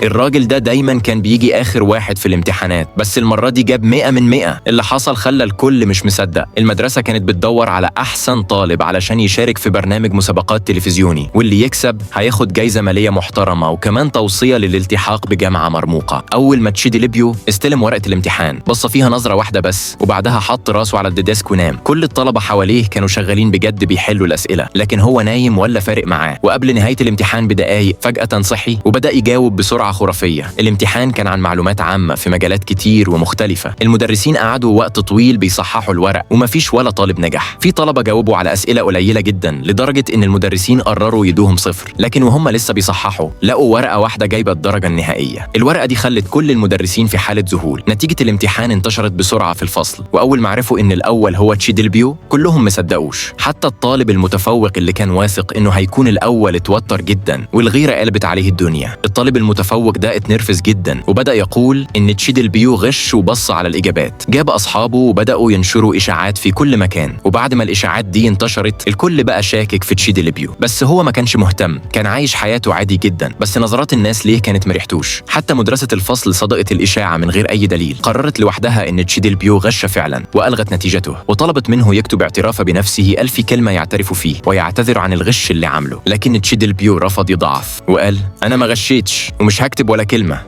الراجل ده دايما كان بيجي آخر واحد في الامتحانات، بس المرة دي جاب 100 من 100. اللي حصل خلى الكل مش مصدق. المدرسة كانت بتدور على أحسن طالب علشان يشارك في برنامج مسابقات تلفزيوني، واللي يكسب هياخد جايزة مالية محترمة وكمان توصية للالتحاق بجامعة مرموقة. أول ما تشيدي ليبيو استلم ورقة الامتحان، بص فيها نظرة واحدة بس وبعدها حط راسه على الديسك ونام. كل الطلبة حواليه كانوا شغالين بجد بيحلوا الأسئلة، لكن هو نايم ولا فارق معاه. وقبل نهاية الامتحان بدقايق فجأة صحي وبدأ يجاوب بسرعة خرافية. الامتحان كان عن معلومات عامة في مجالات كتير ومختلفة. المدرسين قعدوا وقت طويل بيصححوا الورق ومفيش ولا طالب نجح. في طلبة جاوبوا على أسئلة قليلة جدا لدرجة إن المدرسين قرروا يدوهم 0، لكن وهم لسه بيصححوا لقوا ورقة واحدة جايبة الدرجة النهائية. الورقة دي خلت كل المدرسين في حالة ذهول. نتيجة الامتحان انتشرت بسرعة في الفصل، وأول ما عرفوا إن الأول هو تشيدي ليبيو كلهم مصدقوش. حتى الطالب المتفوق اللي كان واثق إنه هيكون الأول اتوتر جدا والغيرة قلبت عليه الدنيا. الطالب المتفوق ده اتنرفز جدا وبدأ يقول إن تشيدي ليبيو غش وبص على الإجابات. جاب أصحابه وبدأوا ينشروا إشاعات في كل مكان، وبعد ما الإشاعات دي انتشرت الكل بقى شاكك في تشيدي ليبيو. بس هو ما كانش مهتم، كان عايش حياته عادي جدا. بس نظرات الناس ليه كانت مريحتوش. حتى مدرسة الفصل صدقت الإشاعة من غير أي دليل. قررت لوحدها إن تشيدي ليبيو غش فعلا وألغت نتيجته، وطلبت منه يكتب اعتراف بنفسه 1000 كلمة يعترف فيه ويعتذر عن الغش اللي عمله. لكن تشيدي ليبيو رفض يضعف وقال: أنا ما غشيتش ومش هكتب ولا كلمة.